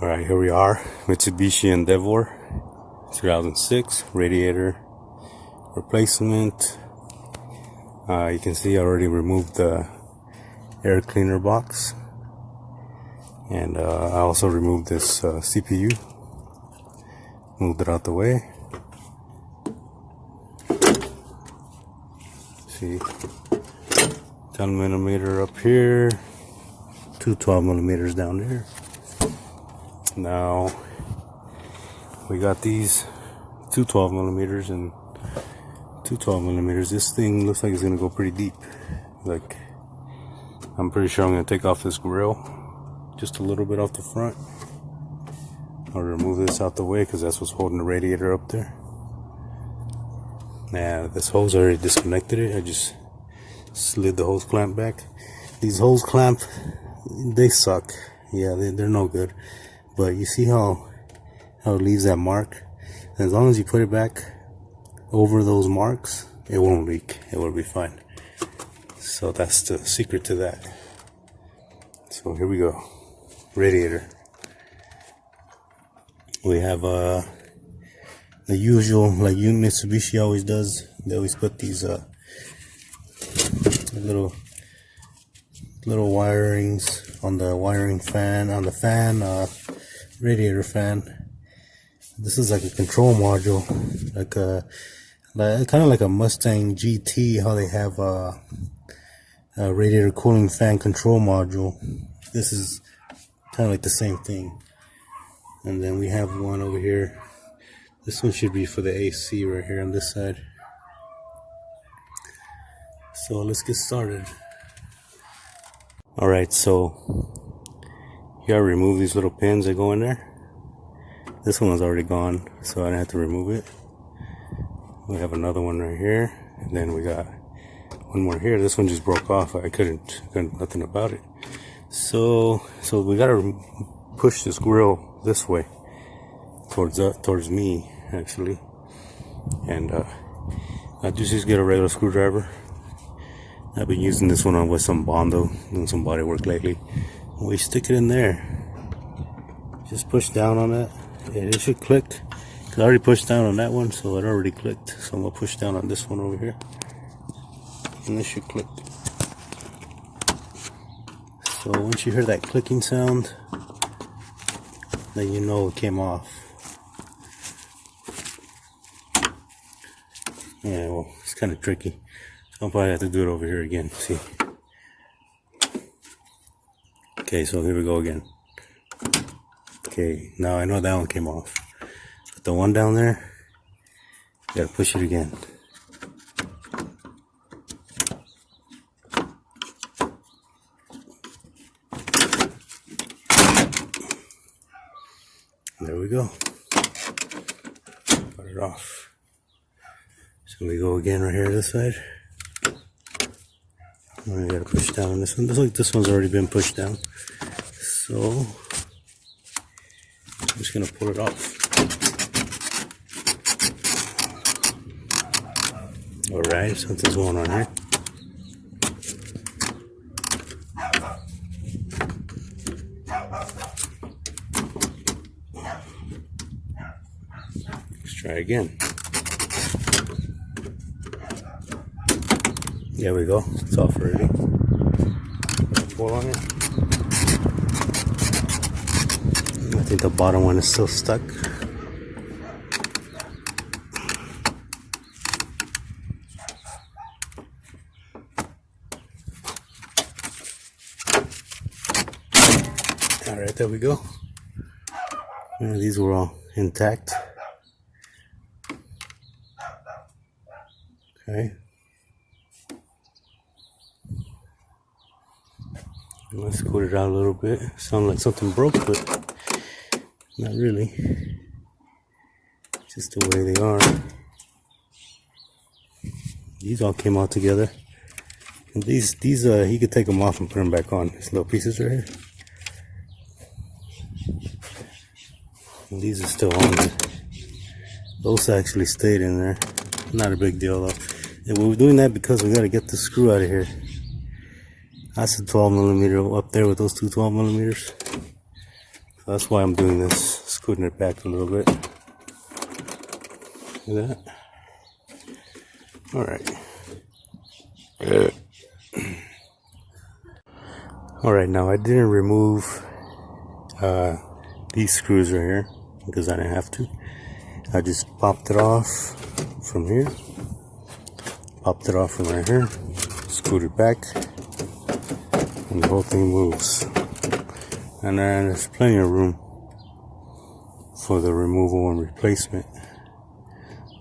Alright, here we are, Mitsubishi Endeavor 2006 radiator replacement. You can see I already removed the air cleaner box, and I also removed this CPU, moved it out the way. See, 10mm up here, two 12mm down there. Now we got these two 12mm and two 12mm. This thing looks like it's gonna go pretty deep. Like, I'm pretty sure I'm gonna take off this grill just a little bit off the front. I'll remove this out the way because that's what's holding the radiator up there. Now this hose, I already disconnected it. I just slid the hose clamp back. These hose clamp, they suck. Yeah, they're no good. But you see how it leaves that mark? And as long as you put it back over those marks, it won't leak. It will be fine. So that's the secret to that. So here we go. Radiator. We have the usual, like Mitsubishi always does. They always put these little wirings on the wiring fan, on the fan, radiator fan. This is like a control module, like kind of like a Mustang GT, how they have a radiator cooling fan control module. This is kind of like the same thing. And then we have one over here. This one should be for the AC right here on this side. So let's get started. Alright, so you gotta remove these little pins that go in there. This one was already gone, so I didn't have to remove it. We have another one right here, and then we got one more here. This one just broke off. I couldn't nothing about it. So we gotta push this grill this way towards me actually, and I just get a regular screwdriver. I've been using this one on with some Bondo, doing some body work lately. We stick it in there. Just push down on that, and it should click. Cause I already pushed down on that one, so it already clicked. So I'm gonna push down on this one over here, and this should click. So once you hear that clicking sound, then you know it came off. Yeah, well, it's kind of tricky. So I'll probably have to do it over here again. See. Okay, so here we go again. Okay, now I know that one came off. But the one down there, you gotta push it again. There we go. Put it off. So we go again right here this side. I gotta push down on this one. Looks like this one's already been pushed down. So I'm just gonna pull it off. Alright, something's going on here. Let's try again. There we go. It's off already. Pull on it. I think the bottom one is still stuck. Alright, there we go. Yeah, these were all intact. Okay. Let's scoot it out a little bit. Sounds like something broke, but not really. Just the way they are. These all came out together. And these you could take them off and put them back on. These little pieces right here. And these are still on there. Those actually stayed in there. Not a big deal though. And we're doing that because we got to get the screw out of here. That's a 12mm up there with those two 12mm. So that's why I'm doing this, scooting it back a little bit. See that? Alright. Alright, now I didn't remove these screws right here because I didn't have to. I just popped it off from here, popped it off from right here, screwed it back, and the whole thing moves. And then there's plenty of room for the removal and replacement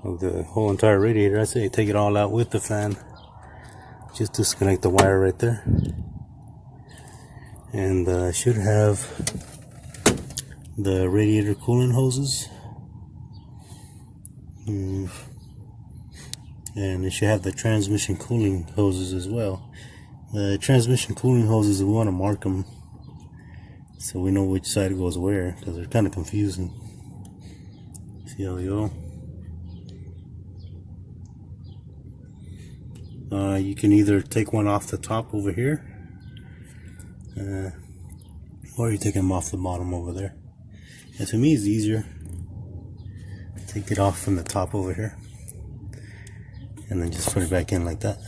of the whole entire radiator. I say take it all out with the fan. Just disconnect the wire right there. And I should have the radiator coolant hoses. And it should have the transmission cooling hoses as well. The transmission cooling hoses, we want to mark them so we know which side goes where, because they're kind of confusing. See how they go? You can either take one off the top over here, or you take them off the bottom over there. And to me it's easier. Take it off from the top over here, and then just put it back in like that.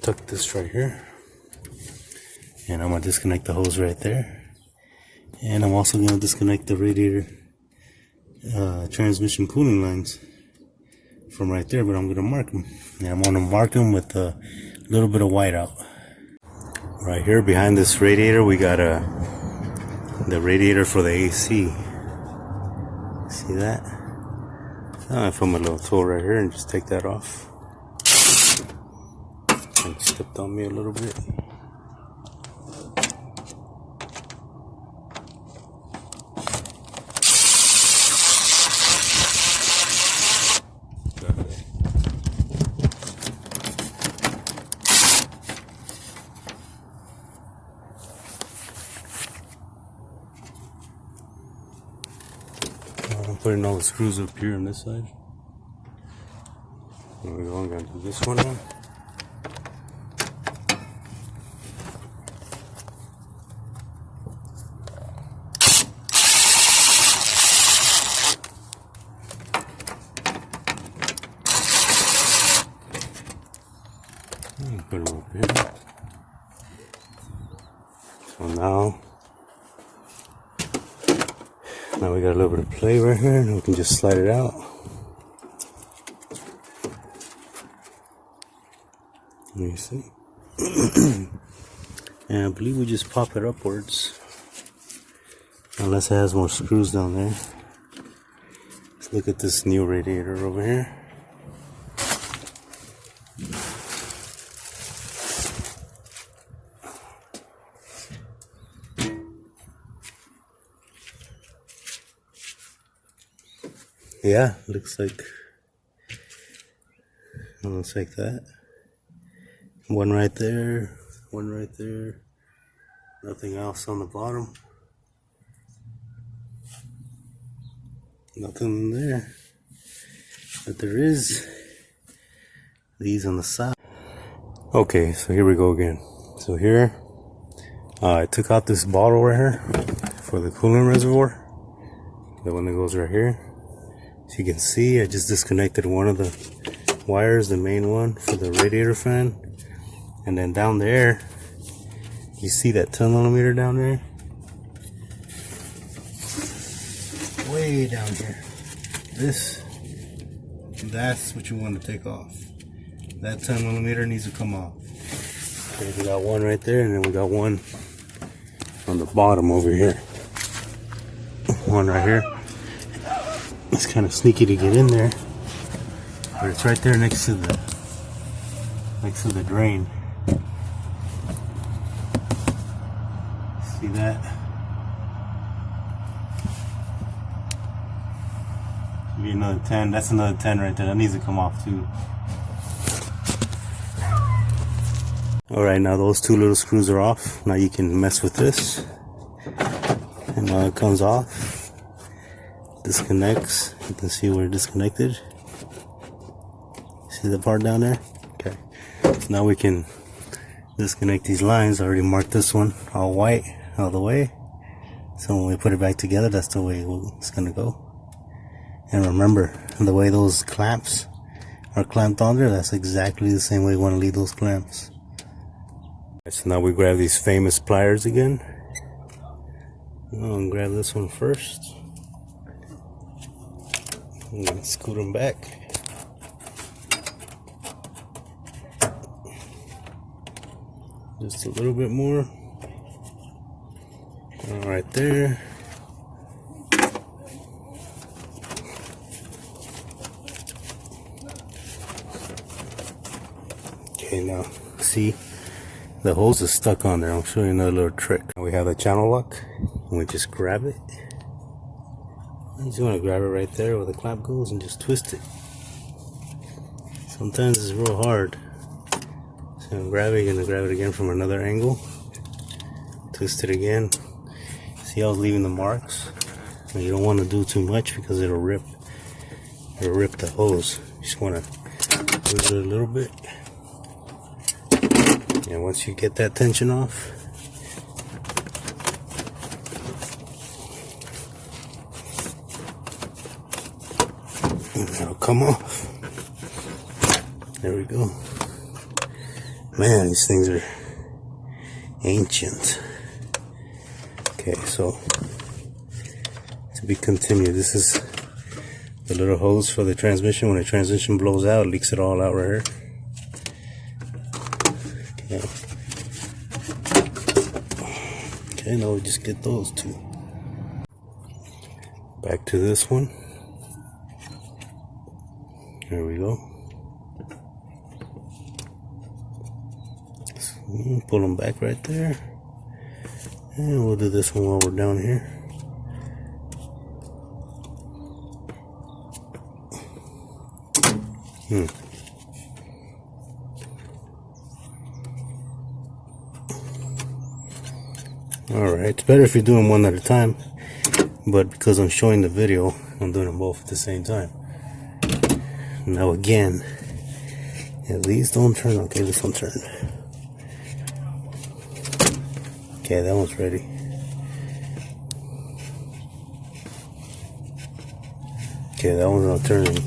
Tuck this right here, and I'm going to disconnect the hose right there, and I'm also going to disconnect the radiator transmission cooling lines from right there, but I'm going to mark them, and I'm going to mark them with a little bit of white out. Right here behind this radiator we got the radiator for the AC. See that? I put my little tool right here and just take that off. It stepped on me a little bit. I'm putting all the screws up here on this side. There we go. I'm gonna do this one now. Put them up here. So now we got a little bit of play right here, and we can just slide it out. Let me see. And I believe we just pop it upwards, unless it has more screws down there. Let's look at this new radiator over here. Yeah, looks like that. One right there, one right there. Nothing else on the bottom. Nothing there. But there is these on the side. Okay, so here we go again. So here, I took out this bottle right here for the coolant reservoir. The one that goes right here. As you can see, I just disconnected one of the wires, the main one for the radiator fan. And then down there, you see that 10mm down there? Way down here. That's what you want to take off. That 10mm needs to come off. Okay, we got one right there, and then we got one on the bottom over here. One right here. It's kind of sneaky to get in there, but it's right there next to the drain. See that? Maybe another 10. That's another 10 right there. That needs to come off too. Alright, now those two little screws are off. Now you can mess with this. And now it comes off. Disconnects. You can see we're disconnected. See the part down there? Okay. So now we can disconnect these lines. I already marked this one all white all the way, so when we put it back together, that's the way it's gonna go. And remember, the way those clamps are clamped on there, that's exactly the same way you want to leave those clamps. So now we grab these famous pliers again. I'll grab this one first and scoot them back. Just a little bit more. All right there. Okay, now see, the hose is stuck on there. I'll show you another little trick. We have the channel lock, and we just grab it. You just want to grab it right there where the clamp goes and just twist it. Sometimes it's real hard. So grab it, you're going to grab it again from another angle. Twist it again. See how I was leaving the marks? And you don't want to do too much because it'll rip the hose. You just want to twist it a little bit. And once you get that tension off, it'll come off. There we go. Man, these things are ancient. Okay, so to be continued, this is the little hose for the transmission. When the transmission blows out, it leaks it all out right here. Okay, now we just get those two. Back to this one. There we go. So pull them back right there. And we'll do this one while we're down here. Alright, it's better if you're doing one at a time, but because I'm showing the video, I'm doing them both at the same time. Now again, yeah, these don't turn. Okay, this one turned. Okay, that one's ready. Okay, that one's not turning.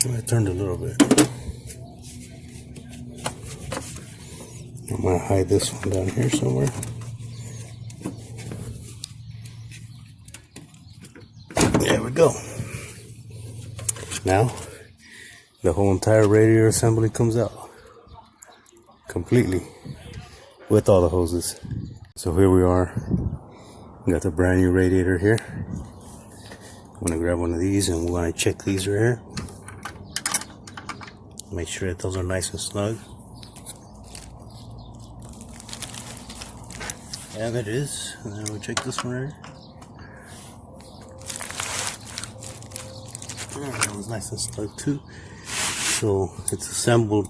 I turned a little bit. I'm going to hide this one down here somewhere. There we go. Now, the whole entire radiator assembly comes out. Completely. With all the hoses. So here we are. We got the brand new radiator here. I'm going to grab one of these and we're going to check these right here. Make sure that those are nice and snug. And it is. And then we'll check this one right here. That one's nice and snug too. So it's assembled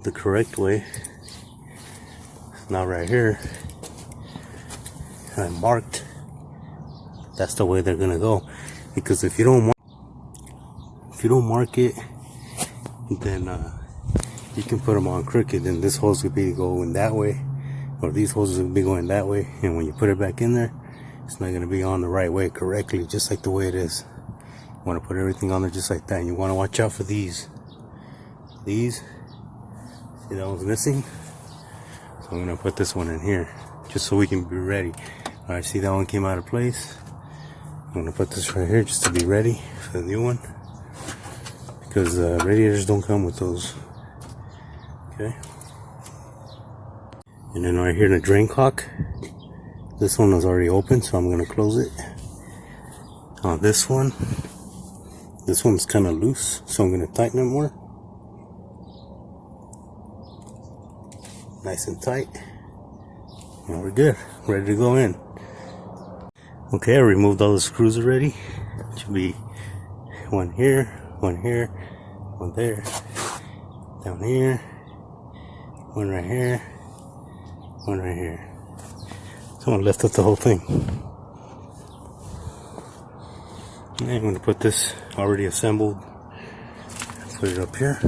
the correct way. Now right here, I marked. That's the way they're gonna go. Because if you don't mark it, then you can put them on crooked, and this hose would be going that way, or these hoses would be going that way, and when you put it back in there, it's not going to be on the right way correctly, just like the way it is. You want to put everything on there just like that, and you want to watch out for these. See, that one's missing, so I'm going to put this one in here just so we can be ready. Alright, see, that one came out of place. I'm going to put this right here just to be ready for the new one, because radiators don't come with those. Okay. And then right here in the drain cock, this one is already open, so I'm going to close it. This one's kind of loose, so I'm going to tighten it more. Nice and tight. And we're good. Ready to go in. Okay, I removed all the screws already. Should be one here, one there, down here, one right here, one right here. Someone left up the whole thing. And I'm going to put this already assembled, put it up here.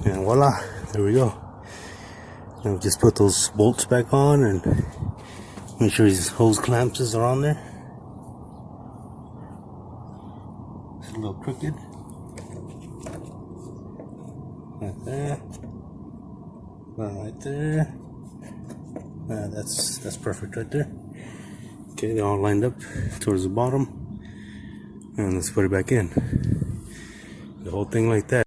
And voila, there we go. Now just put those bolts back on and make sure these hose clamps are on there. It's a little crooked. Right there. One right there. That's perfect right there. Okay, they're all lined up towards the bottom. And let's put it back in. The whole thing like that.